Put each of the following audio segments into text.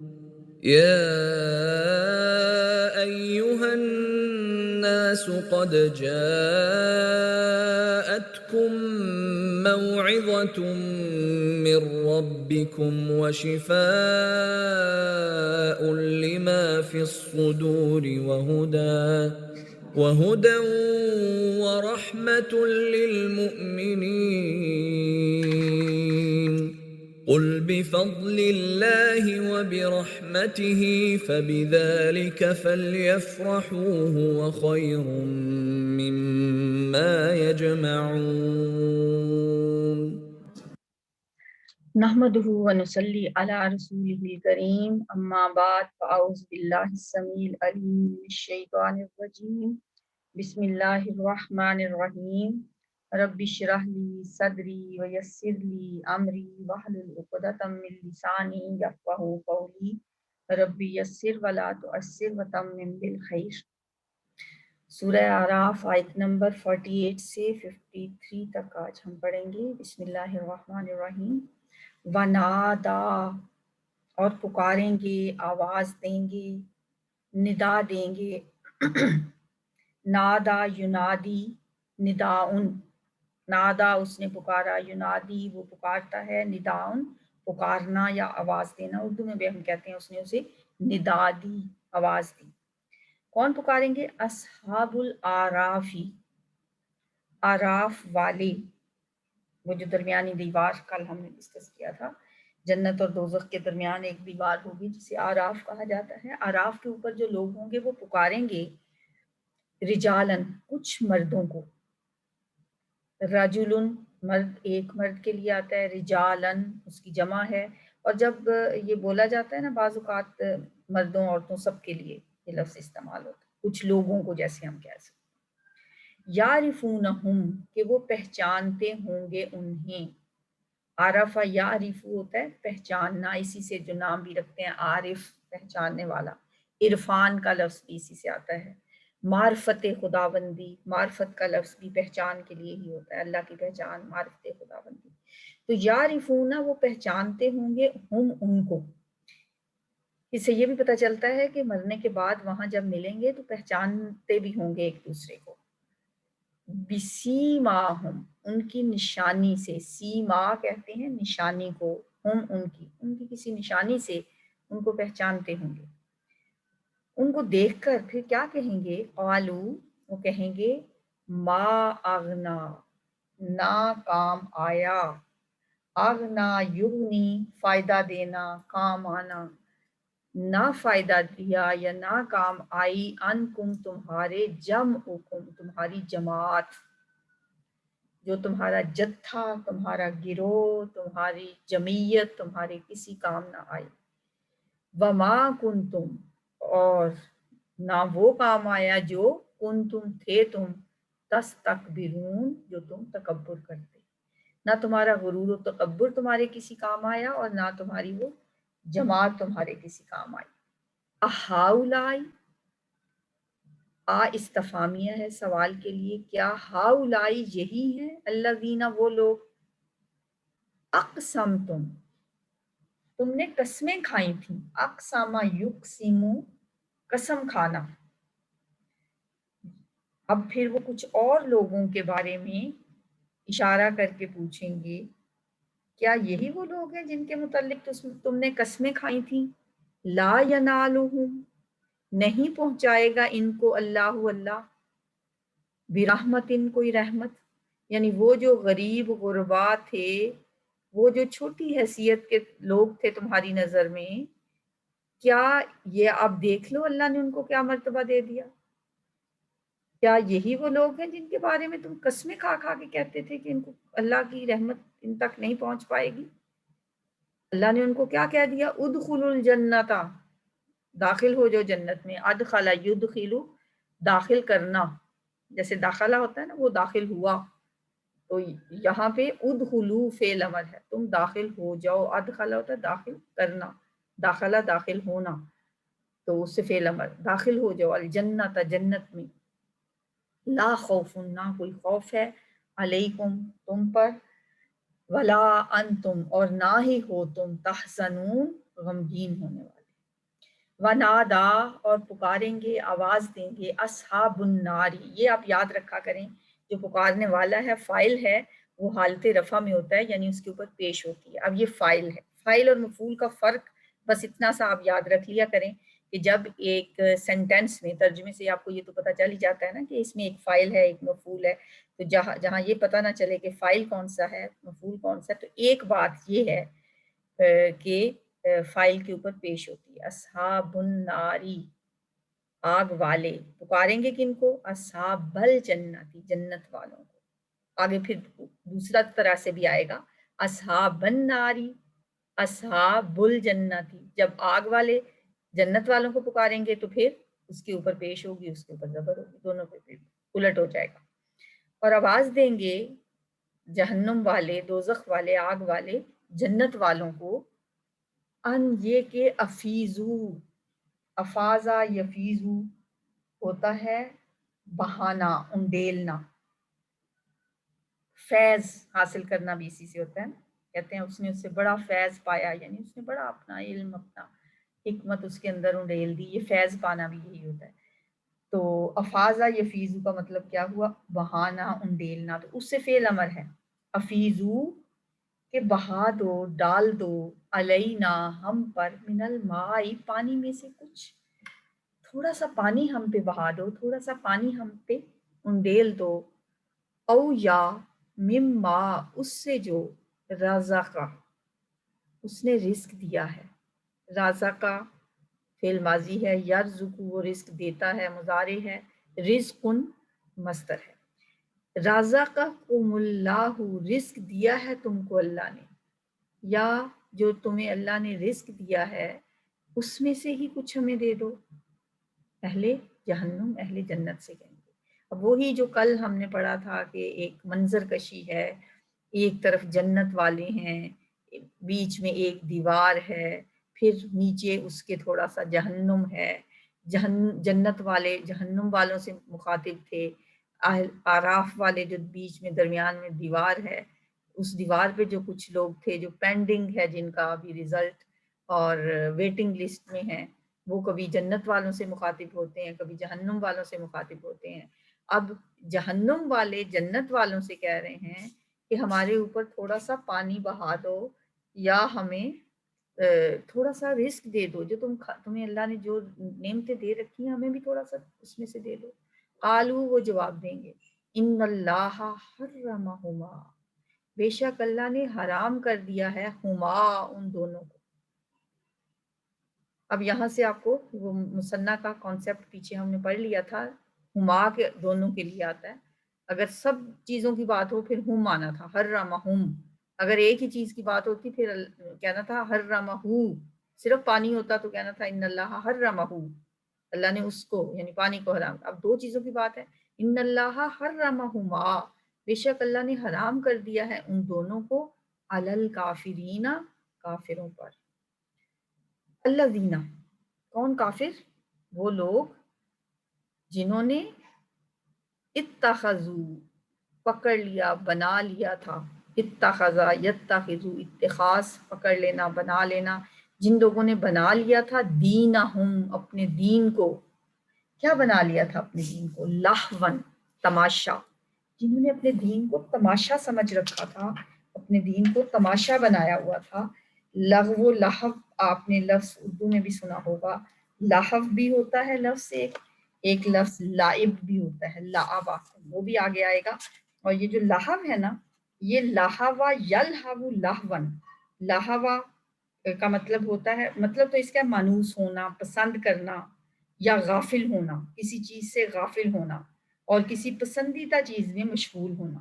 يا أيها الناس قد جاءتكم موعظة من ربكم وشفاء لما في الصدور وهدى ورحمة للمؤمنين قل بفضل الله وبرحمته فبذلك فليفرحوا هو خير مما يجمعون. نحمده ونصلي على رسوله الكريم اما بعد فاعوذ بالله السميع العليم من الشيطان الرجيم بسم الله الرحمن الرحيم رب اشرح لي صدري ويسر لي امري واحلل عقدة من لساني يفقهوا قولي رب يسر ولا تعسر وتمم بالخير. سورہ اعراف آیت نمبر 48 سے 53 تک آج ہم پڑھیں گے. بسم اللہ الرحمن الرحیم. ونادا اور پکاریں گے، آواز دیں گے، ندا دیں گے. نادا ینادی نداؤن، نادا اس نے پکارا، ینادی وہ پکارتا ہے، نداؤن پکارنا یا آواز دینا. اردو میں بھی ہم کہتے ہیں اس نے اسے ندا دی، آواز دی. کون پکاریں گے؟ اصحاب الاعرافی، آراف والے، وہ جو درمیانی دیوار کل ہم نے ڈسکس کیا تھا، جنت اور دوزخ کے درمیان ایک دیوار ہوگی جسے آراف کہا جاتا ہے. آراف کے اوپر جو لوگ ہوں گے وہ پکاریں گے رجالن، کچھ مردوں کو. رجلن مرد، ایک مرد کے لیے آتا ہے، رجالن اس کی جمع ہے. اور جب یہ بولا جاتا ہے نا بعض اوقات مردوں عورتوں سب کے لیے یہ لفظ استعمال ہوتا ہے، کچھ لوگوں کو جیسے ہم کہہ سکتے. یعرفونہم کہ وہ پہچانتے ہوں گے انہیں. عارفہ یعرفو ہوتا ہے پہچاننا، اسی سے جو نام بھی رکھتے ہیں عارف پہچاننے والا. عرفان کا لفظ بھی اسی سے آتا ہے. معرفت خداوندی، معرفت کا لفظ بھی پہچان کے لیے ہی ہوتا ہے، اللہ کی پہچان، معرفت خداوندی. تو یعرفون وہ پہچانتے ہوں گے ہم ان کو. اس سے یہ بھی پتہ چلتا ہے کہ مرنے کے بعد وہاں جب ملیں گے تو پہچانتے بھی ہوں گے ایک دوسرے کو. بسیماہم ان کی نشانی سے، سیما کہتے ہیں نشانی کو، ہم ان کی کسی نشانی سے ان کو پہچانتے ہوں گے. ان کو دیکھ کر پھر کیا کہیں گے؟ قالو وہ کہیں گے ما اغنا نہ کام آیا، اغنا یغنی فائدہ دینا، کام آنا، نہ فائدہ دیا یا نہ کام آئی، انکم تمہارے، جمعکم تمہاری جماعت، جو تمہارا جتھا، تمہارا گروہ، تمہاری جمعیت تمہارے کسی کام نہ آئی. وما کنتم اور نہ وہ کام آیا جو کنتم تھے تم، تستکبرون جو تم تکبر کرتے. نہ تمہارا غرور و تکبر تمہارے کسی کام آیا اور نہ تمہاری وہ جماعت تمہارے کسی کام آئی. اہاؤلائی، استفہامیہ ہے سوال کے لیے، کیا ہاؤلائی یہی ہیں، الذین وہ لوگ، اقسمتم تم نے قسمیں کھائی تھیں. اقسم یقسم قسم کھانا. اب پھر وہ کچھ اور لوگوں کے بارے میں اشارہ کر کے پوچھیں گے، کیا یہی وہ لوگ ہیں جن کے متعلق تم نے قسمیں کھائی تھیں؟ لا ینالہم نہیں پہنچائے گا ان کو اللہ برحمت کوئی رحمت. یعنی وہ جو غریب غربا تھے، وہ جو چھوٹی حیثیت کے لوگ تھے تمہاری نظر میں، کیا یہ اب دیکھ لو اللہ نے ان کو کیا مرتبہ دے دیا. کیا یہی وہ لوگ ہیں جن کے بارے میں تم قسمیں کھا کھا کے کہتے تھے کہ ان کو اللہ کی رحمت ان تک نہیں پہنچ پائے گی. اللہ نے ان کو کیا کہہ دیا؟ ادخلوا الجنت داخل ہو جو جنت میں. ادخل یدخل داخل کرنا، جیسے داخلہ ہوتا ہے نا وہ داخل ہوا، تو یہاں پہ ادخلو فعل امر ہے، تم داخل ہو جاؤ. ادخلہ ہوتا ہے داخل کرنا، داخلہ داخل ہونا، تو اس سے فعل امر داخل ہو جاؤ الجنت جنت میں. لا خوف نہ کوئی خوف ہے، علیکم تم پر، ولا انتم اور نہ ہی ہو تم، تحزنون غمگین ہونے والے. ونادا اور پکاریں گے، آواز دیں گے، اصحاب الناری، یہ آپ یاد رکھا کریں، جو پکارنے والا ہے فاعل ہے وہ حالت رفع میں ہوتا ہے، یعنی اس کے اوپر پیش ہوتی ہے۔ اب یہ فاعل ہے، فاعل اور مفعول کا فرق بس اتنا سا آپ یاد رکھ لیا کریں کہ جب ایک سینٹینس میں، ترجمے سے آپ کو یہ تو پتہ چل ہی جاتا ہے نا کہ اس میں ایک فاعل ہے ایک مفعول ہے، تو جہاں یہ پتہ نہ چلے کہ فاعل کون سا ہے مفعول کون سا ہے، تو ایک بات یہ ہے کہ فاعل کے اوپر پیش ہوتی ہے، اصحاب الناری، آگ والے، پکاریں گے کن کو؟ اصحاب الجنتی، جنت والوں کو۔ آگے پھر دوسرا طرح سے بھی آئے گا، اصحاب الناری اصحاب الجنتی، جب آگ والے جنت والوں کو پکاریں گے تو پھر اس کے اوپر پیش ہوگی، اس کے اوپر زبر ہوگی، دونوں پہ پھر الٹ ہو جائے گا۔ اور آواز دیں گے جہنم والے، دوزخ والے، آگ والے جنت والوں کو، ان یہ کہ افیزو، افازا یفیزو ہوتا ہے بہانا، انڈیلنا، فیض حاصل کرنا بھی اسی سے ہوتا ہے نا، کہتے ہیں اس نے اس سے بڑا فیض پایا، یعنی اس نے بڑا اپنا علم، اپنا حکمت اس کے اندر انڈیل دی، یہ فیض پانا بھی یہی ہوتا ہے۔ تو افازا یفیزو کا مطلب کیا ہوا؟ بہانا، انڈیلنا، تو اس سے فعل امر ہے افیزو، کہ بہا دو، ڈال دو، علینا ہم پر، من الماء پانی میں سے کچھ، تھوڑا سا پانی ہم پہ بہا دو، تھوڑا سا پانی ہم پہ انڈیل دو، او یا مما اس سے جو رزقا اس نے رزق دیا ہے، رازقا فعل ماضی ہے، یرزق وہ رزق دیتا ہے، مضارع ہے، رزقن مصدر ہے، رازقکم اللہ رزق دیا ہے تم کو اللہ نے، یا جو تمہیں اللہ نے رزق دیا ہے اس میں سے ہی کچھ ہمیں دے دو۔ اہل جہنم اہل جنت سے کہیں گے، اب وہی جو کل ہم نے پڑھا تھا کہ ایک منظر کشی ہے، ایک طرف جنت والے ہیں، بیچ میں ایک دیوار ہے، پھر نیچے اس کے تھوڑا سا جہنم ہے، جنت والے جہنم والوں سے مخاطب تھے، آراف والے جو بیچ میں درمیان میں دیوار ہے، اس دیوار پہ جو کچھ لوگ تھے جو پینڈنگ ہے، جن کا ابھی رزلٹ اور ویٹنگ لسٹ میں ہے، وہ کبھی جنت والوں سے مخاطب ہوتے ہیں، کبھی جہنم والوں سے مخاطب ہوتے ہیں۔ اب جہنم والے جنت والوں سے کہہ رہے ہیں کہ ہمارے اوپر تھوڑا سا پانی بہا دو، یا ہمیں تھوڑا سا رزق دے دو، جو تمہیں اللہ نے جو نعمتیں دے رکھی ہیں ہمیں بھی تھوڑا سا اس میں سے دے دو۔ قالو وہ جواب دیں گے، ان اللہ حرمہما بے شک اللہ نے حرام کر دیا ہے، ہما ان دونوں کو۔ اب یہاں سے آپ کو وہ مثنیٰ کا کانسیپٹ پیچھے ہم نے پڑھ لیا تھا، ہما کے دونوں کے لیے آتا ہے، اگر سب چیزوں کی بات ہو پھر ہم آنا تھا، حرمہم، اگر ایک ہی چیز کی بات ہوتی پھر کہنا تھا حرمہو، صرف پانی ہوتا تو کہنا تھا ان اللہ حرمہو، اللہ نے اس کو یعنی پانی کو حرام۔ اب دو چیزوں کی بات ہے، ان اللہ حرمہما بے شک اللہ نے حرام کر دیا ہے ان دونوں کو، علی الکافرین کافروں پر۔ الذین کون کافر؟ وہ لوگ جنہوں نے اتخذو پکڑ لیا، بنا لیا تھا، اتخذا یتخذو اتخاذ پکڑ لینا، بنا لینا، جن لوگوں نے بنا لیا تھا دینہم اپنے دین کو، کیا بنا لیا تھا اپنے دین کو؟ لہون تماشا، جنہوں نے اپنے دین کو تماشا سمجھ رکھا تھا، اپنے دین کو تماشا بنایا ہوا تھا۔ لغو لہو آپ نے لفظ اردو میں بھی سنا ہوگا، لہو بھی ہوتا ہے لفظ ایک لفظ لائب بھی ہوتا ہے، لعبہ، وہ بھی آگے آئے گا۔ اور یہ جو لہو ہے نا، یہ لہوا یلہو لہون، لہوا کا مطلب ہوتا ہے، مطلب تو اس کا مانوس ہونا، پسند کرنا، یا غافل ہونا، کسی چیز سے غافل ہونا، اور کسی پسندیدہ چیز میں مشغول ہونا،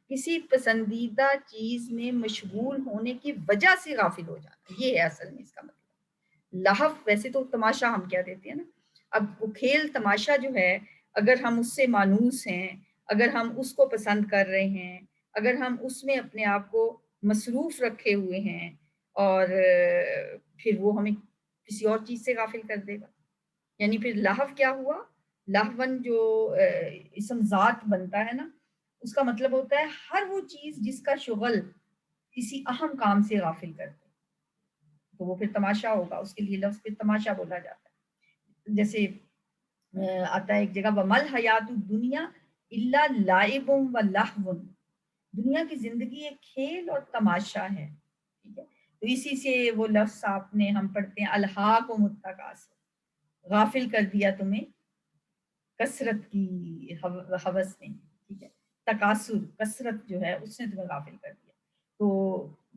کسی پسندیدہ چیز میں مشغول ہونے کی وجہ سے غافل ہو جانا، یہ ہے اصل میں اس کا مطلب۔ لہو ویسے تو تماشا ہم کیا دیتے ہیں نا، اب وہ کھیل تماشا جو ہے، اگر ہم اس سے مانوس ہیں، اگر ہم اس کو پسند کر رہے ہیں، اگر ہم اس میں اپنے آپ کو مصروف رکھے ہوئے ہیں، اور پھر وہ ہمیں کسی اور چیز سے غافل کر دے گا، یعنی پھر لہو کیا ہوا؟ لہون جو اسم ذات بنتا ہے نا، اس کا مطلب ہوتا ہے ہر وہ چیز جس کا شغل کسی اہم کام سے غافل کر دے، تو وہ پھر تماشا ہوگا، اس کے لیے لفظ پھر تماشا بولا جاتا ہے. جیسے آتا ہے ایک جگہ ومل حیات الدنیا الا لعب و لہو، دنیا کی زندگی ایک کھیل اور تماشا ہے. ٹھیک ہے، تو اسی سے وہ لفظ آپ نے ہم پڑھتے ہیں الہاکم التکاثر، غافل کر دیا تمہیں کثرت کی ہوس نے. ٹھیک ہے، تکاثر کثرت جو ہے اس نے تمہیں غافل کر دیا. تو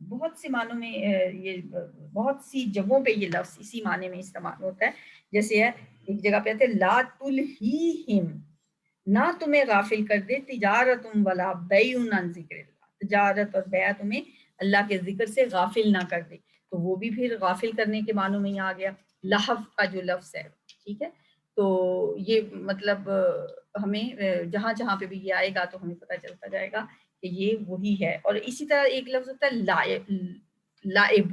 بہت سے معنوں میں یہ بہت سی جگہوں پہ یہ لفظ اسی معنی میں استعمال ہوتا ہے. جیسے ہے ایک جگہ پہ آتے لا تلہیہم، نہ تمہیں غافل کر دے تجارت ولا بیع عن ذکر اللہ، تجارت اور بیع تمہیں اللہ کے ذکر سے غافل نہ کر دے. تو وہ بھی پھر غافل کرنے کے معنوں میں ہی آ گیا لہو کا جو لفظ ہے. ٹھیک ہے، تو یہ مطلب ہمیں جہاں جہاں پہ بھی یہ آئے گا تو ہمیں پتہ چلتا جائے گا کہ یہ وہی ہے. اور اسی طرح ایک لفظ ہوتا ہے لائب، لائب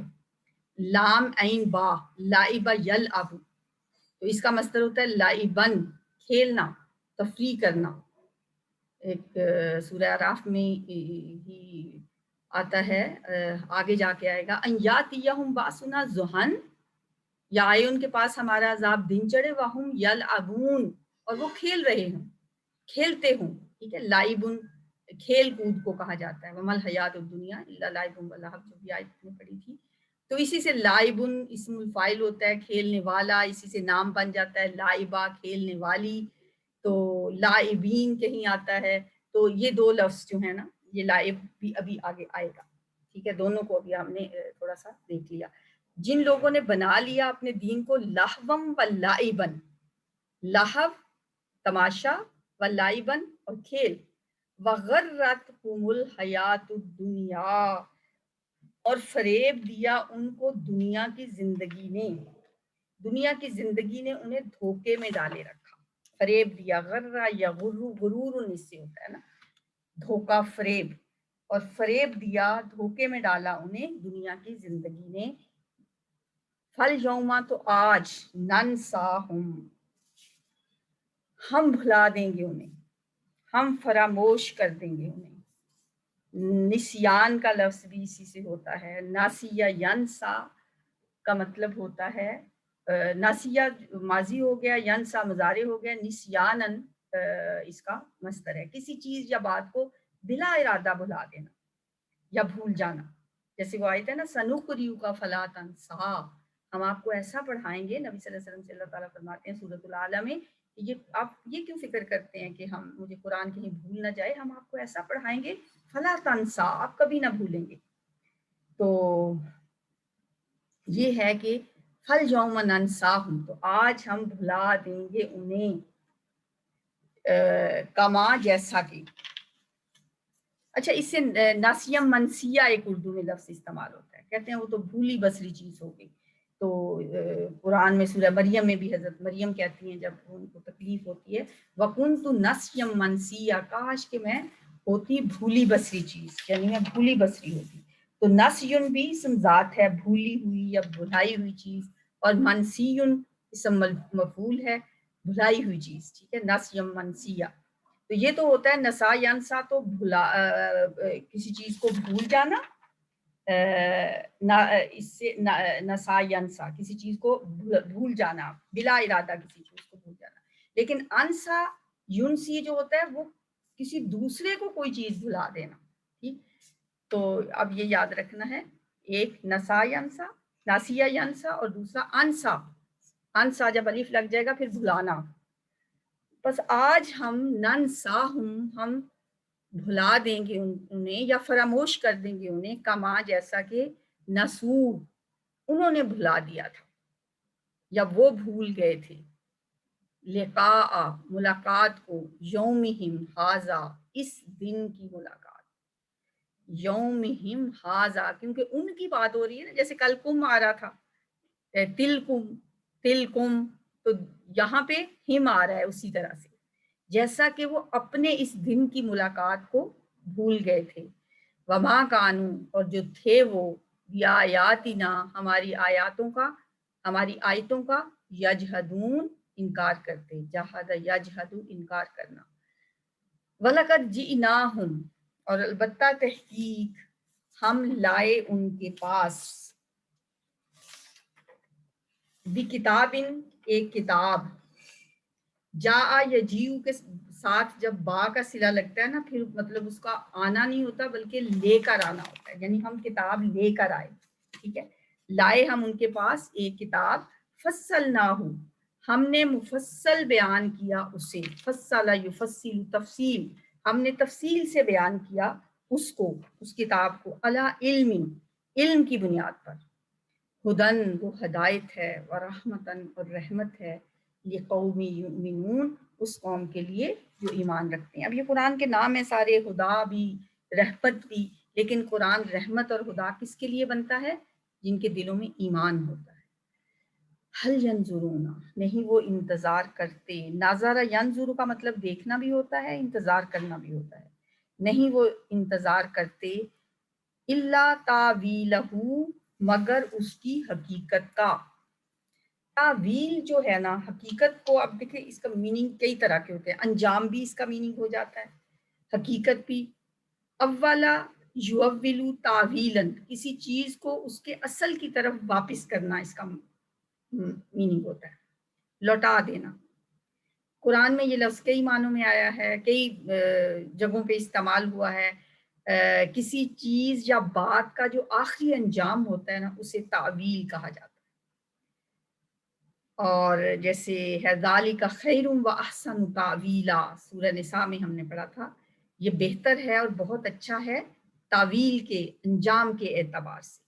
لام عین با، لائب یلعب، تو اس کا مصدر ہوتا ہے لائبن، کھیلنا، تفریح کرنا. ایک سورہ اعراف میں ہی آتا ہے، آگے جا کے آئے گا ان یاتیہم باسنا ضحن، یا آئے ان کے پاس ہمارا عذاب دن چڑھے، وہم یلعبون، اور وہ کھیل رہے ہوں، کھیلتے ہوں. ٹھیک ہے، لائبن کھیل کود کو کہا جاتا ہے. ومل حیات الدنیا الا لعب و لہو، جو بھی آیت نے پڑھی تھی. تو اسی سے لائبن اسم الفاعل ہوتا ہے، کھیلنے والا، اسی سے نام بن جاتا ہے لائبہ، کھیلنے والی. تو لائبین کہیں آتا ہے. تو یہ دو لفظ جو ہیں نا، یہ لائب بھی ابھی آگے آئے گا. ٹھیک ہے، دونوں کو ابھی ہم نے تھوڑا سا دیکھ لیا. جن لوگوں نے بنا لیا اپنے دین کو لہوم و لائبن، لہو تماشا، و لائبن اور کھیل، وغرتہم الحیات الدنیا، اور فریب دیا ان کو دنیا کی زندگی نے، دنیا کی زندگی نے انہیں دھوکے میں ڈالے رکھا. فریب دیا، غرہ یا غرور اس سے ہوتا ہے نا، دھوکا، فریب. اور فریب دیا، دھوکے میں ڈالا انہیں دنیا کی زندگی نے. فالیوم، تو آج، ننساہم، ہم بھلا دیں گے انہیں، ہم فراموش کر دیں گے انہیں. نسیان کا لفظ بھی اسی سے ہوتا ہے. ناسیہ ینسا کا مطلب ہوتا ہے، ناسیہ ماضی ہو گیا، ینسا مضارع ہو گیا، نسیانن اس کا مصدر ہے. کسی چیز یا بات کو بلا ارادہ بھلا دینا یا بھول جانا. جیسے وہ آیت ہے نا سنقرئک فلا تنسا، ہم آپ کو ایسا پڑھائیں گے، نبی صلی اللہ علیہ وسلم سے اللہ تعالیٰ فرماتے ہیں سورۃ الاعلیٰ میں کہ یہ آپ یہ کیوں فکر کرتے ہیں کہ ہم مجھے قرآن کہیں بھول نہ جائے، ہم آپ کو ایسا پڑھائیں گے فلا تنسا، آپ کبھی نہ بھولیں گے. تو یہ ہے کہ فالیوم ننساہم، تو آج ہم بھلا دیں گے انہیں، کما جیسا کہ. اچھا، اس سے ناسیم منسیہ ایک اردو میں لفظ استعمال ہوتا ہے، کہتے ہیں وہ تو بھولی بسری چیز ہو گئی. تو قرآن میں سورہ مریم میں بھی حضرت مریم کہتی ہیں جب ان کو تکلیف ہوتی ہے وَكُنْتُ نَسْيًا مَنْسِيًّا، کاش کہ میں ہوتی بھولی بسری چیز، یعنی میں بھولی بسری ہوتی. تو نسیٌ بھی اسم ذات ہے، بھولی ہوئی یا بھلائی ہوئی چیز، اور منسیٌ اسم مفعول ہے، بھلائی ہوئی چیز. ٹھیک ہے، نسیم منسیہ. تو یہ تو ہوتا ہے نسا ینسا، تو بھلا کسی چیز کو بھول جانا، اس سے نسا ینسا کسی چیز کو بھول جانا، بلا ارادہ کسی چیز کو بھول جانا. لیکن انسا یونسی جو ہوتا ہے وہ کسی دوسرے کو کوئی چیز بھلا دینا. ٹھیک، تو اب یہ یاد رکھنا ہے، ایک نسا ینسا، ناسیہ ینسا، اور دوسرا انسا. انسا جب الف لگ جائے گا پھر بھلانا. بس آج ہم ننساہم، ہم بھلا دیں گے انہیں یا فراموش کر دیں گے انہیں، کما جیسا کہ نسو، انہوں نے بھلا دیا تھا یا وہ بھول گئے تھے، لقاء ملاقات کو، یومہم ھذا اس دن کی ملاقات، یومہم ھذا کیونکہ ان کی بات ہو رہی ہے نا، جیسے کل کم آ رہا تھا، تلکم تلکم، تو یہاں پہ ہم آ رہا ہے اسی طرح سے، جیسا کہ وہ اپنے اس دن کی ملاقات کو بھول گئے تھے. وما کانو، اور جو تھے وہ، بیااتنا ہماری آیاتوں کا، ہماری آیتوں کا، یجحدون انکار کرتے، جہد یجحد انکار کرنا. وَلَقَدْ جِئْنَاهُمْ، اور البتہ تحقیق ہم لائے ان کے پاس، بھی کتابن ایک کتاب، جا یجیو کے ساتھ جب با کا صلہ لگتا ہے نا پھر مطلب اس کا آنا نہیں ہوتا بلکہ لے کر آنا ہوتا ہے، یعنی ہم کتاب لے کر آئے، ٹھیک ہے، لائے ہم ان کے پاس ایک کتاب، فصلناہ ہم نے مفصل بیان کیا اسے، فصل یفصل تفصیل، ہم نے تفصیل سے بیان کیا اس کو، اس کتاب کو، علی علم، علم کی بنیاد پر، ہدن وہ ہدایت ہے، ورحمتن اور رحمت ہے، لقوم یؤمنون اس قوم کے لیے جو ایمان رکھتے ہیں۔ اب یہ قرآن کے نام ہیں سارے، ہدا بھی رحمت بھی، لیکن قرآن رحمت اور ہدا کس کے لیے بنتا ہے؟ جن کے دلوں میں ایمان ہوتا ہے۔ حل ینظرون نہیں وہ انتظار کرتے، ناظر ینظر کا مطلب دیکھنا بھی ہوتا ہے، انتظار کرنا بھی ہوتا ہے، نہیں وہ انتظار کرتے، الا تاویلہ مگر اس کی حقیقت کا۔ تعویل جو ہے نا حقیقت کو، اب دیکھیں اس کا میننگ کئی طرح کے ہوتے ہیں، انجام بھی اس کا میننگ ہو جاتا ہے، حقیقت بھی۔ اولا یؤولو تعویلاً کسی چیز کو اس کے اصل کی طرف واپس کرنا اس کا میننگ ہوتا ہے، لوٹا دینا۔ قرآن میں یہ لفظ کئی معنوں میں آیا ہے، کئی جگہوں پہ استعمال ہوا ہے۔ کسی چیز یا بات کا جو آخری انجام ہوتا ہے نا اسے تعویل کہا جاتا ہے۔ اور جیسے ہے ذالک خیر و احسن تعویلا، سورہ نساء میں ہم نے پڑھا تھا، یہ بہتر ہے اور بہت اچھا ہے تعویل کے انجام کے اعتبار سے۔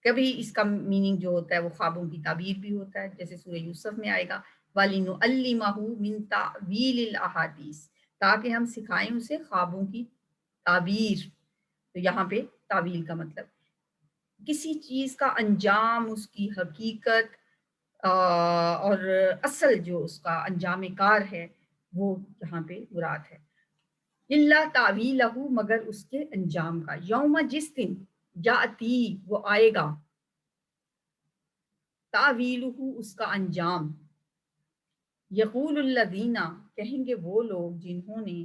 کبھی اس کا میننگ جو ہوتا ہے وہ خوابوں کی تعبیر بھی ہوتا ہے، جیسے سورہ یوسف میں آئے گا وَلِنُعَلِّمَهُ مِن تَعْوِیلِ الْأَحَادِیثِ، تاکہ ہم سکھائیں اسے خوابوں کی تعبیر۔ تو یہاں پہ تعویل کا مطلب کسی چیز کا انجام، اس کی حقیقت اور اصل جو اس کا انجام کار ہے وہ یہاں پہ مراد ہے۔ اللہ تعویلہ مگر اس کے انجام کا، یوم جس دن جاتی وہ آئے گا، تعویلہ اس کا انجام، یقول الذین کہیں گے وہ لوگ جنہوں نے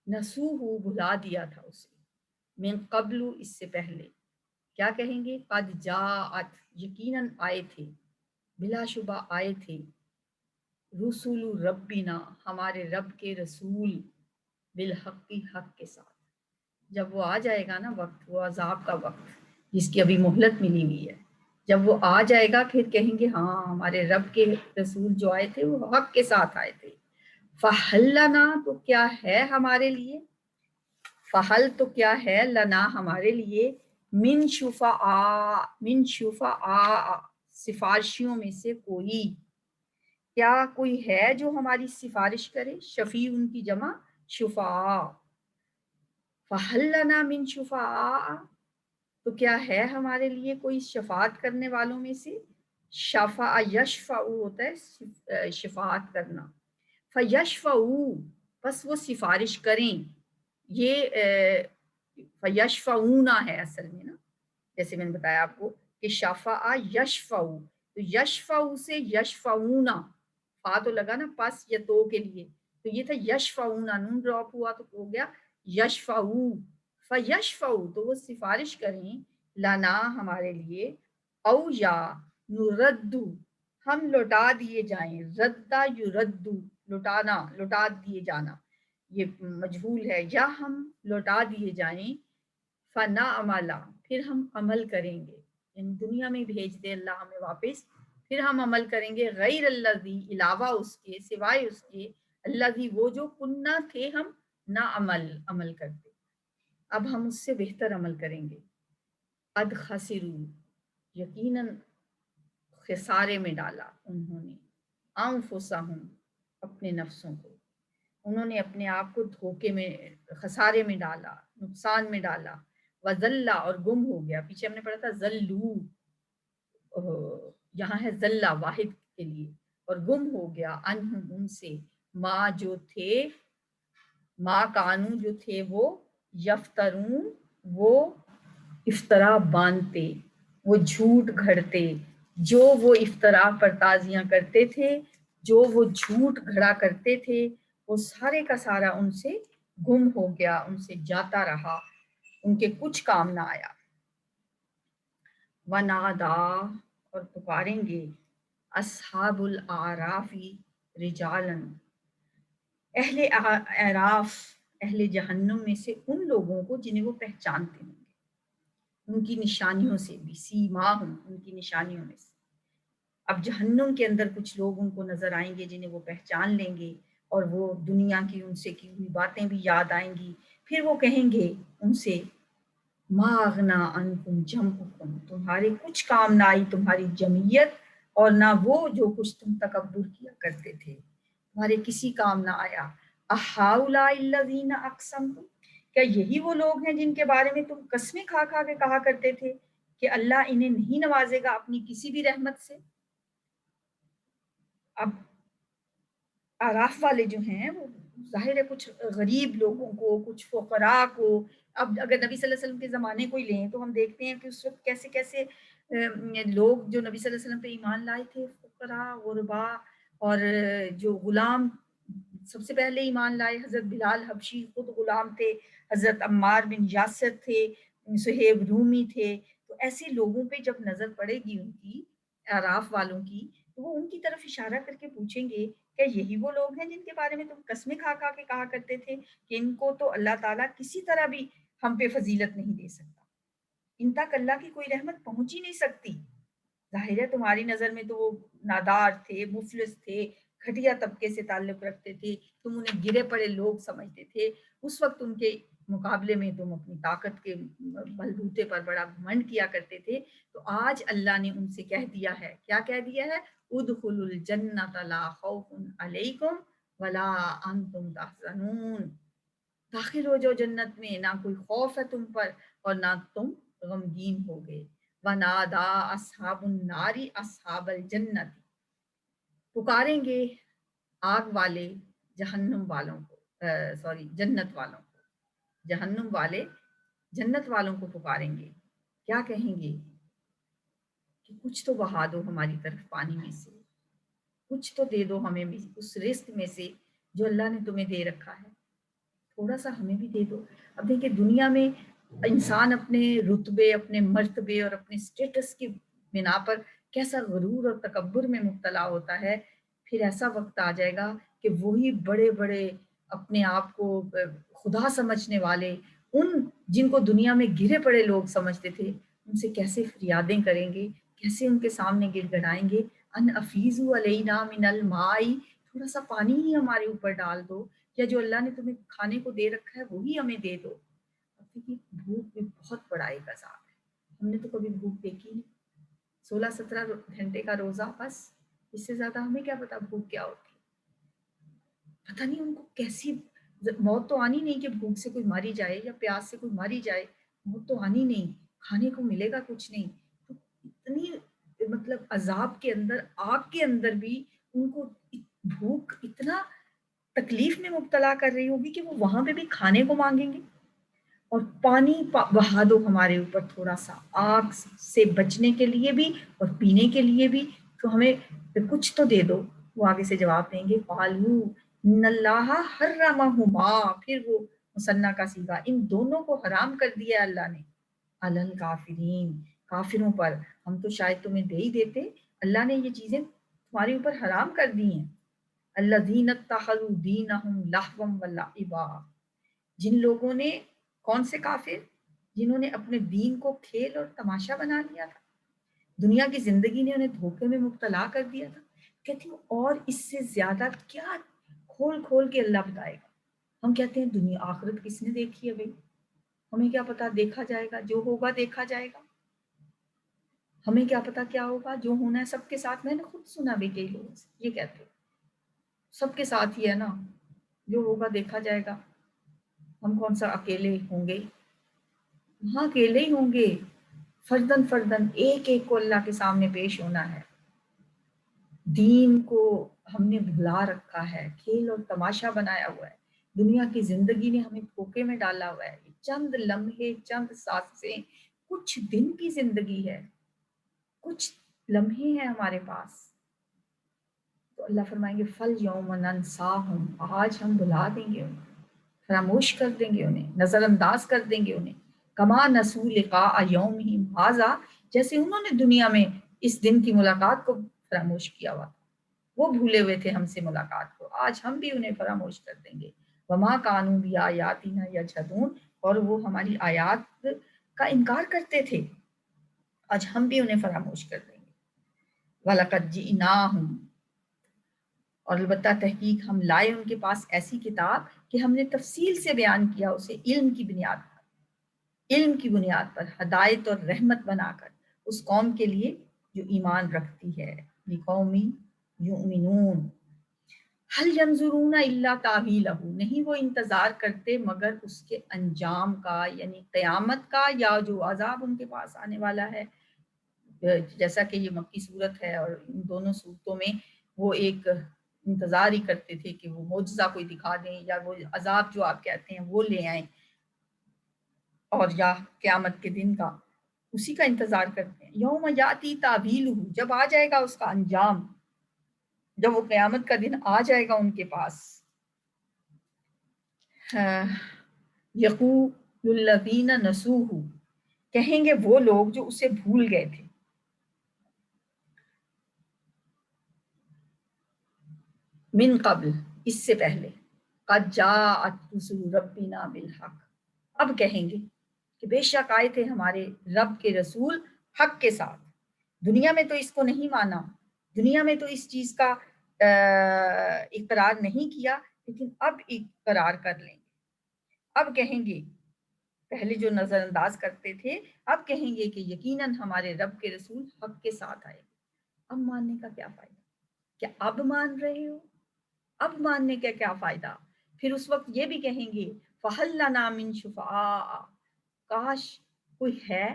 نسوہ بھلا دیا تھا اسے، من قبل اس سے پہلے، کیا کہیں گے؟ قد جاءت یقیناً آئے تھے، بلا شبہ آئے تھے، رسول ربنا ہمارے رب کے رسول، بالحق حق کے ساتھ۔ جب وہ آ جائے گا نا وقت، وہ عذاب کا وقت جس کی ابھی مہلت ملی ہوئی ہے، جب وہ آ جائے گا پھر کہیں گے ہاں ہمارے رب کے رسول جو آئے تھے وہ حق کے ساتھ آئے تھے۔ فَحَلْ لَنَا تو کیا ہے ہمارے لیے، فحل تو کیا ہے، لنا ہمارے لیے، من شفعاء سفارشیوں میں سے کوئی، کیا کوئی ہے جو ہماری سفارش کرے، شفیع ان کی جمع شفعاء۔ فحل لنا من شفعاء تو کیا ہے ہمارے لیے کوئی شفاعت کرنے والوں میں سے، شفع یشفع ہوتا ہے شفاعت کرنا، فیشفع بس وہ سفارش کریں، یہ فیشفعون ہے اصل میں نا، جیسے میں نے بتایا آپ کو کہ شفع یشفع، تو یشفع سے یشفعون، فا تو لگا نا پس یا تو کے لیے، تو یہ تھا یشفعون، نون ڈراپ ہوا تو ہو گیا یشفعو، فیشفع تو وہ سفارش کریں، لنا ہمارے لیے، او یا نرد ہم لوٹا دیے جائیں، ردا یرد لوٹانا، لوٹا دیے جانا، یہ مجہول ہے، یا ہم لوٹا دیے جائیں، فنا عملا پھر ہم عمل کریں گے، یعنی دنیا میں بھیج دے اللہ ہمیں واپس، پھر ہم عمل کریں گے، غیر الذی علاوہ اس کے، سوائے اس کے، الذی وہ جو کننا تھے ہم نہ عمل کرتے، اب ہم اس سے بہتر عمل کریں گے۔ قد خسروا یقیناً خسارے میں ڈالا انہوں نے، انفسہم اپنے نفسوں کو، انہوں نے اپنے آپ کو دھوکے میں، خسارے میں ڈالا، نقصان میں ڈالا، وذل اور گم ہو گیا، پیچھے ہم نے پڑھا تھا ذلو، یہاں ہے ذلہ واحد کے لیے، اور گم ہو گیا انہم ان سے، ماں جو تھے، ماں کانو جو تھے وہ، یفترون وہ افطرا باندھتے، وہ جھوٹ گھڑتے، جو وہ افطرا پر تازیاں کرتے تھے، جو وہ جھوٹ گھڑا کرتے تھے، وہ سارے کا سارا ان سے گم ہو گیا، ان سے جاتا رہا، ان کے کچھ کام نہ آیا۔ وَنَادَا اور پکاریں گے، اصحاب الاعرافی رجالن، اہل اعراف، اہل جہنم میں سے ان لوگوں کو جنہیں وہ پہچانتے ہوں گے، ان کی نشانیوں سے بھی، سیماہم، ان کی نشانیوں میں سے۔ اب جہنم کے اندر کچھ لوگ ان کو نظر آئیں گے جنہیں وہ پہچان لیں گے، اور وہ دنیا کی ان سے کی ہوئی باتیں بھی یاد آئیں گی، پھر وہ کہیں گے ان سے ما اغنا عنکم جمعکم، تمہارے کچھ کام نہ آئی تمہاری جمعیت، اور نہ وہ جو کچھ تم تکبر کیا کرتے تھے، تمہارے کسی کام نہ آیا۔ اہؤلاء الذین اقسمتم، کیا یہی وہ لوگ ہیں جن کے بارے میں تم قسمیں کھا کھا کے کہا کرتے تھے کہ اللہ انہیں نہیں نوازے گا اپنی کسی بھی رحمت سے؟ اب آراف والے جو ہیں وہ ظاہر ہے کچھ غریب لوگوں کو، کچھ فقراء کو، اب اگر نبی صلی اللہ علیہ وسلم کے زمانے کو ہی لیں تو ہم دیکھتے ہیں کہ اس وقت کیسے کیسے لوگ جو نبی صلی اللہ علیہ وسلم پہ ایمان لائے تھے، فقراء، غرباء، اور جو غلام سب سے پہلے ایمان لائے، حضرت بلال حبشی خود غلام تھے، حضرت عمار بن یاسر تھے، صہیب رومی تھے، تو ایسے لوگوں پہ جب نظر پڑے گی ان کی، اعراف والوں کی، تو وہ ان کی طرف اشارہ کر کے پوچھیں گے کہ یہی وہ لوگ ہیں جن کے بارے میں تم قسمیں کھا کھا کے کہا کرتے تھے کہ ان کو تو اللہ تعالیٰ کسی طرح بھی ہم پہ فضیلت نہیں دے سکتا، ان تک اللہ کی کوئی رحمت پہنچ ہی نہیں سکتی۔ ظاہر ہے تمہاری نظر میں تو وہ نادار تھے، مفلس تھے، گھٹیا طبقے سے تعلق رکھتے تھے، تم انہیں گرے پڑے لوگ سمجھتے تھے، اس وقت ان کے مقابلے میں تم اپنی طاقت کے بلبوتے پر بڑا گھمنڈ کیا کرتے تھے۔ تو آج اللہ نے ان سے کہہ دیا ہے، کیا کہہ دیا ہے؟ ادخلوا الجنۃ لا خوف علیکم ولا انتم تحزنون، داخل ہو جاؤ جنت میں، نہ کوئی خوف ہے تم پر اور نہ تم غمگین ہوگے۔ ونادا اصحاب النار اصحاب الجنت، پکاریں گے آگ والے جہنم والوں کو، جنت والوں کو، جہنم والے جنت والوں کو پکاریں گے، کیا کہیں گے کہ کچھ تو بہا دو ہماری طرف پانی میں سے، کچھ تو دے دو ہمیں بھی اس رزق میں سے جو اللہ نے تمہیں دے رکھا ہے، تھوڑا سا ہمیں بھی دے دو۔ اب دیکھیں دنیا میں انسان اپنے رتبے، اپنے مرتبے اور اپنے سٹیٹس کی بنا پر کیسا غرور اور تکبر میں مبتلا ہوتا ہے، پھر ایسا وقت آ جائے گا کہ وہی بڑے بڑے اپنے آپ کو خدا سمجھنے والے، ان جن کو دنیا میں گرے پڑے لوگ سمجھتے تھے، ان سے کیسے فریادیں کریں گے، کیسے ان کے سامنے گر گڑائیں گے، ان افیزوا علینا من الماء، تھوڑا سا پانی ہی ہمارے اوپر ڈال دو، یا جو اللہ نے تمہیں کھانے کو دے رکھا ہے وہی ہمیں دے دو۔ اب دیکھیے بھوک بھی بہت بڑا ایک عذاب ہے، ہم نے تو کبھی بھوک دیکھی نہیں، 16-17 گھنٹے کا روزہ، بس اس سے زیادہ ہمیں کیا پتا بھوک کیا ہوتی ہے۔ پتہ نہیں ان کو کیسی موت تو آنی نہیں کہ بھوک سے کوئی ماری جائے یا پیاس سے کوئی ماری جائے، موت تو آنی نہیں، کھانے کو ملے گا کچھ نہیں، تو اتنی مطلب عذاب کے اندر، آگ کے اندر بھی ان کو بھوک اتنا تکلیف میں مبتلا کر رہی ہوگی کہ وہ وہاں پہ بھی کھانے کو مانگیں گے، اور پانی بہا دو ہمارے اوپر تھوڑا سا، آگ سے بچنے کے لیے بھی اور پینے کے لیے بھی، تو ہمیں کچھ تو دے دو۔ وہ آگے سے جواب دیں گے قالوا ان اللہ حرمہما، پھر وہ مثنیٰ کا صیغہ، ان دونوں کو حرام کر دیا اللہ نے، علی الکافرین، کافروں پر، ہم تو شاید تمہیں دے ہی دیتے، اللہ نے یہ چیزیں تمہارے اوپر حرام کر دی ہیں۔ الذین اتخذوا دینہم لہوا ولعبا، جن لوگوں نے، کون سے کافر؟ جنہوں نے اپنے دین کو کھیل اور تماشا بنا لیا تھا، دنیا کی زندگی نے انہیں دھوکے میں مبتلا کر دیا تھا۔ کہتی ہوں اور اس سے زیادہ کیا کھول کھول کے اللہ بتائے گا؟ ہم کہتے ہیں دنیا آخرت کس نے دیکھی ہے بھائی، ہمیں کیا پتا، دیکھا جائے گا جو ہوگا، دیکھا جائے گا، ہمیں کیا پتا کیا ہوگا، جو ہونا ہے سب کے ساتھ۔ میں نے خود سنا بھی کئی لوگوں سے یہ کہتے ہیں سب کے ساتھ ہی ہے نا، جو ہوگا دیکھا جائے گا، ہم کون سا اکیلے ہوں گے، وہاں اکیلے ہی ہوں گے، فردن فردن ایک ایک کو اللہ کے سامنے پیش ہونا ہے۔ دین کو ہم نے بھلا رکھا ہے، کھیل اور تماشا بنایا ہوا ہے، دنیا کی زندگی نے ہمیں دھوکے میں ڈالا ہوا ہے، چند لمحے، چند سانسیں، کچھ دن کی زندگی ہے، کچھ لمحے ہیں ہمارے پاس، تو اللہ فرمائیں گے فَالْيَوْمَ نَنْسَاهُمْ، آج ہم بھلا دیں گے انہیں، فراموش کر دیں گے انہیں، نظر انداز کر دیں گے انہیں، کما نسوا لقاء یومہم ھذا، جیسے انہوں نے دنیا میں اس دن کی ملاقات کو فراموش کیا ہوا، وہ بھولے ہوئے تھے ہم سے ملاقات کو، آج ہم بھی انہیں فراموش کر دیں گے۔ وما کانوا بآیاتنا یجحدون، اور وہ ہماری آیات کا انکار کرتے تھے، آج ہم بھی انہیں فراموش کر دیں گے۔ وَلَقَدْ جِئْنَاهُمْ، اور البتہ تحقیق ہم لائے ان کے پاس ایسی کتاب کہ ہم نے تفصیل سے بیان کیا اسے علم کی بنیاد پر، علم کی بنیاد پر، ہدایت اور رحمت بنا کر اس قوم کے لیے جو ایمان رکھتی ہے۔ لِقَوْمٍ یؤمنون هل ينظرون الا تاویلہ، نہیں وہ انتظار کرتے مگر اس کے انجام کا، یعنی قیامت کا، یا جو عذاب ان کے پاس آنے والا ہے۔ جیسا کہ یہ مکی صورت ہے اور ان دونوں صورتوں میں وہ ایک انتظار ہی کرتے تھے کہ وہ معجزہ کوئی دکھا دیں، یا وہ عذاب جو آپ کہتے ہیں وہ لے آئیں، اور یا قیامت کے دن کا، اسی کا انتظار کرتے ہیں۔ یوم یاتی تاویلہ، جب آ جائے گا اس کا انجام، جب وہ قیامت کا دن آ جائے گا ان کے پاس، یقول الذین نسوہ، کہیں گے وہ لوگ جو اسے بھول گئے تھے، من قبل، اس سے پہلے، قد جاءت رسل ربنا بالحق، اب کہیں گے کہ بے شک آئے تھے ہمارے رب کے رسول حق کے ساتھ۔ دنیا میں تو اس کو نہیں مانا، دنیا میں تو اس چیز کا اقرار نہیں کیا، لیکن اب اقرار کر لیں گے، اب کہیں گے، پہلے جو نظر انداز کرتے تھے اب کہیں گے کہ یقیناً ہمارے رب کے رسول حق کے ساتھ آئے۔ اب ماننے کا کیا فائدہ؟ کیا اب مان رہے ہو؟ اب ماننے کا کیا فائدہ؟ پھر اس وقت یہ بھی کہیں گے فَهَلْ لَنَا مِن شُفَعَاءَ، کاش کوئی ہے،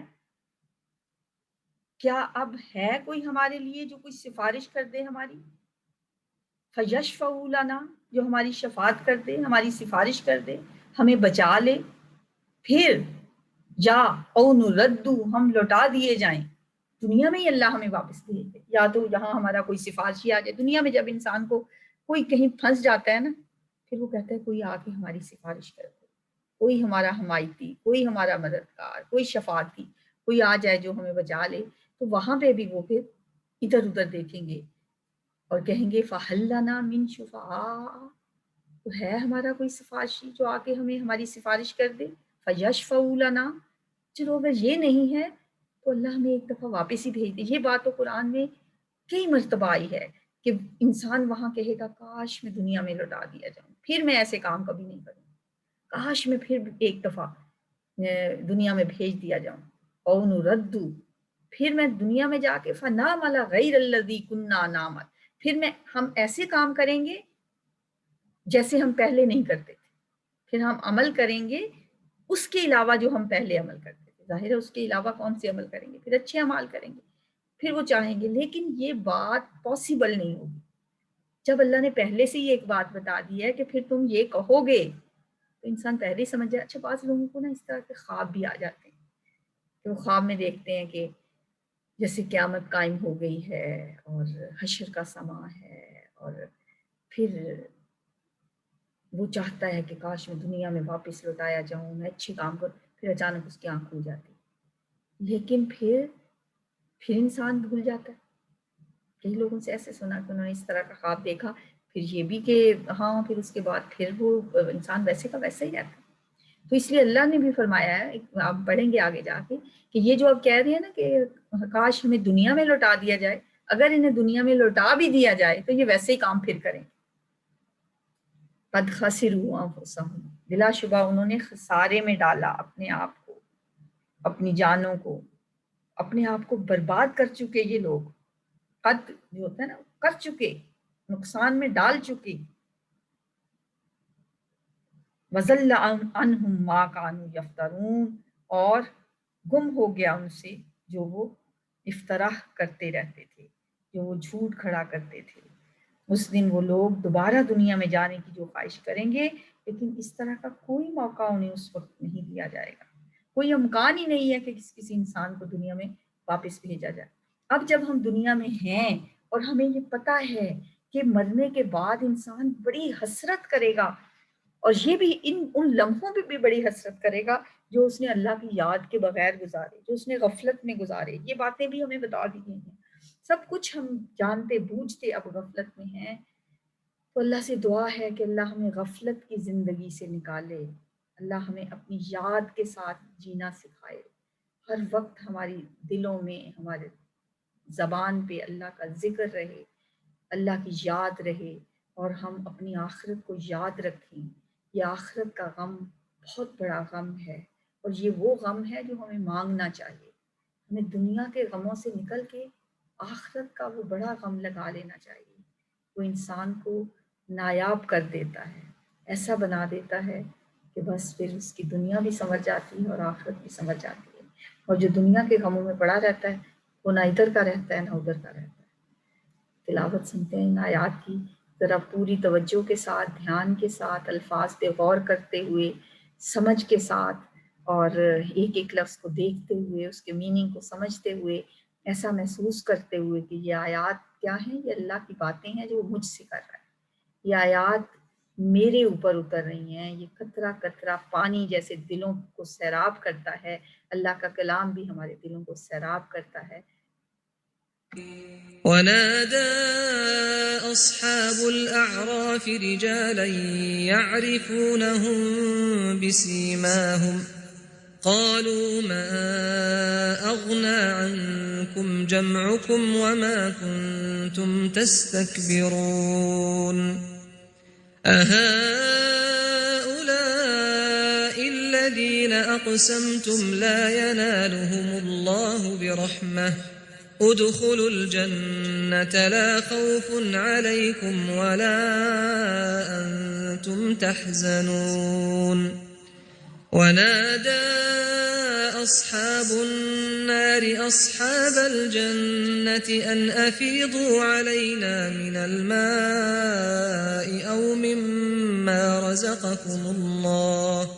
کیا اب ہے کوئی ہمارے لیے جو کوئی سفارش کر دے ہماری، فَيَشْفَعُوا لَنَا، جو ہماری شفاعت کر دے، ہماری سفارش کر دے، ہمیں بچا لے، پھر یا او نردو، ہم لوٹا دیے جائیں، دنیا میں ہی اللہ ہمیں واپس بھیج دے، یا تو یہاں ہمارا کوئی سفارشی آ جائے۔ دنیا میں جب انسان کو کوئی کہیں پھنس جاتا ہے نا، پھر وہ کہتا ہے کوئی آ کے ہماری سفارش کر دے، کوئی ہمارا حمایتی، کوئی ہمارا مددگار، کوئی شفاعتی، کوئی آ جائے جو ہمیں بچا لے۔ تو وہاں پہ بھی وہ پھر ادھر ادھر دیکھیں گے اور کہیں گے فَهَلْ لَنَا مِن شُفَعَاءَ، تو ہے ہمارا کوئی سفارشی جو آ کے ہمیں ہماری سفارش کر دے، فَيَشْفَعُوا لَنَا، چلو اگر یہ نہیں ہے تو اللہ ہمیں ایک دفعہ واپس ہی بھیج دے۔ یہ بات تو قرآن میں کئی مرتبہ آئی ہے کہ انسان وہاں کہے گا کاش میں دنیا میں لوٹا دیا جاؤں، پھر میں ایسے کام کبھی نہیں کروں، کاش میں پھر ایک دفعہ دنیا میں بھیج دیا جاؤں، او نردو، پھر میں دنیا میں جا کے فَنَعْمَلَ غَيْرَ الَّذِي كُنَّا نَعْمَلُ، پھر ہم ایسے کام کریں گے جیسے ہم پہلے نہیں کرتے تھے، پھر ہم عمل کریں گے اس کے علاوہ جو ہم پہلے عمل کرتے تھے، ظاہر ہے اس کے علاوہ کون سے عمل کریں گے، پھر اچھے اعمال کریں گے، پھر وہ چاہیں گے، لیکن یہ بات پاسبل نہیں ہوگی۔ جب اللہ نے پہلے سے ہی ایک بات بتا دی ہے کہ پھر تم یہ کہو گے، تو انسان پہلے ہی سمجھ جائے۔ اچھا بعض لوگوں کو نا اس طرح کے خواب بھی آ جاتے ہیں کہ وہ خواب میں دیکھتے ہیں کہ جیسے قیامت قائم ہو گئی ہے اور حشر کا سماں ہے، اور پھر وہ چاہتا ہے کہ کاش میں دنیا میں واپس لوٹایا جاؤں، میں اچھے کام کروں، پھر اچانک اس کی آنکھ کھل جاتی، لیکن پھر انسان بھول جاتا ہے۔ کئی لوگوں سے ایسے سنا کہ انہوں نے اس طرح کا خواب دیکھا، پھر یہ بھی کہ ہاں، پھر اس کے بعد پھر وہ انسان ویسے کا ویسا ہی رہتا ہے۔ تو اس لیے اللہ نے بھی فرمایا ہے، آپ پڑھیں گے آگے جا کے، کہ یہ جو آپ کہہ رہے ہیں نا کہ کاش ہمیں دنیا میں لوٹا دیا جائے، اگر انہیں دنیا میں لوٹا بھی دیا جائے تو یہ ویسے ہی کام پھر کریں۔ قد خسروا انفسهم، بلا شبہ انہوں نے خسارے میں ڈالا اپنے آپ کو، اپنی جانوں کو، اپنے آپ کو برباد کر چکے یہ لوگ۔ قد جو ہوتا ہے نا، کر چکے، نقصان میں ڈال چکے۔ وَضَلَّ عَنْهُمْ مَا كَانُوا يَفْتَرُونَ، اور گم ہو گیا ان سے جو وہ افتراح کرتے رہتے تھے، جو وہ جھوٹ کھڑا کرتے تھے۔ اس دن وہ لوگ دوبارہ دنیا میں جانے کی جو خواہش کریں گے، لیکن اس طرح کا کوئی موقع انہیں اس وقت نہیں دیا جائے گا، کوئی امکان ہی نہیں ہے کہ کسی انسان کو دنیا میں واپس بھیجا جائے۔ اب جب ہم دنیا میں ہیں اور ہمیں یہ پتہ ہے کہ مرنے کے بعد انسان بڑی حسرت کرے گا، اور یہ بھی ان لمحوں پہ بھی بڑی حسرت کرے گا جو اس نے اللہ کی یاد کے بغیر گزارے، جو اس نے غفلت میں گزارے۔ یہ باتیں بھی ہمیں بتا دی گئی ہیں۔ سب کچھ ہم جانتے بوجھتے اب غفلت میں ہیں، تو اللہ سے دعا ہے کہ اللہ ہمیں غفلت کی زندگی سے نکالے، اللہ ہمیں اپنی یاد کے ساتھ جینا سکھائے، ہر وقت ہماری دلوں میں، ہمارے زبان پہ اللہ کا ذکر رہے، اللہ کی یاد رہے، اور ہم اپنی آخرت کو یاد رکھیں۔ یہ آخرت کا غم بہت بڑا غم ہے، اور یہ وہ غم ہے جو ہمیں مانگنا چاہیے۔ ہمیں دنیا کے غموں سے نکل کے آخرت کا وہ بڑا غم لگا لینا چاہیے، وہ انسان کو نایاب کر دیتا ہے، ایسا بنا دیتا ہے کہ بس پھر اس کی دنیا بھی سنور جاتی ہے اور آخرت بھی سنور جاتی ہے، اور جو دنیا کے غموں میں پڑا رہتا ہے وہ نہ ادھر کا رہتا ہے نہ ادھر کا رہتا ہے۔ تلاوت سنتے ہیں ان آیات کی، ذرا پوری توجہ کے ساتھ، دھیان کے ساتھ، الفاظ پہ غور کرتے ہوئے، سمجھ کے ساتھ، اور ایک ایک لفظ کو دیکھتے ہوئے، اس کے میننگ کو سمجھتے ہوئے، ایسا محسوس کرتے ہوئے کہ یہ آیات کیا ہیں، یہ اللہ کی باتیں ہیں جو وہ مجھ سے کر رہا ہے، یہ آیات میرے اوپر اتر رہی ہیں، یہ قطرہ قطرہ پانی جیسے دلوں کو سیراب کرتا ہے، اللہ کا کلام بھی ہمارے دلوں کو سیراب کرتا ہے۔ ونادى أصحاب الأعراف رجالا يعرفونهم بسيماهم قالوا ما أغنى عنكم جمعكم وما كنتم تستكبرون أهؤلاء الذين أقسمتم لا ينالهم الله برحمة ادخلوا الجنة لا خوف عليكم ولا أنتم تحزنون ونادى أصحاب النار أصحاب الجنة أن أفيضوا علينا من الماء أو مما رزقكم الله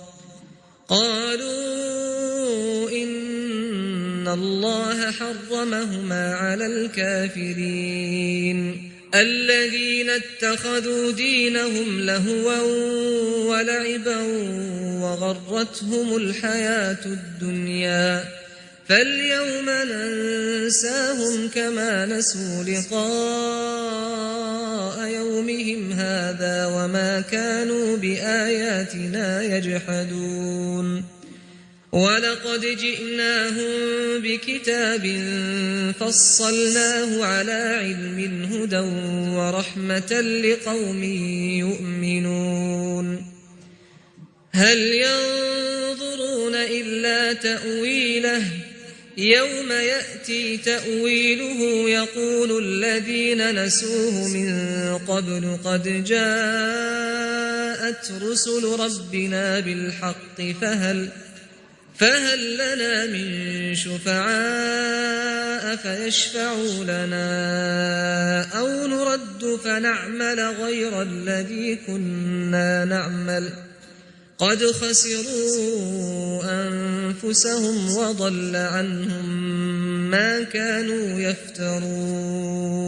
قالوا إن الله حرمهما على الكافرين الذين اتخذوا دينهم لهوا ولعبا وغرتهم الحياة الدنيا فاليوم ننساهم كما نسوا لقاء يومهم هذا وما كانوا بآياتنا يجحدون ولقد جئناهم بكتاب فصلناه على علم هدى ورحمة لقوم يؤمنون هل ينظرون إلا تأويله يوم يأتي تأويله يقول الذين نسوه من قبل قد جاءت رسل ربنا بالحق فهل لنا من شفعاء فيشفعوا لنا أو نرد فنعمل غير الذي كنا نعمل قد خسروا أنفسهم وضل عنهم ما كانوا يفترون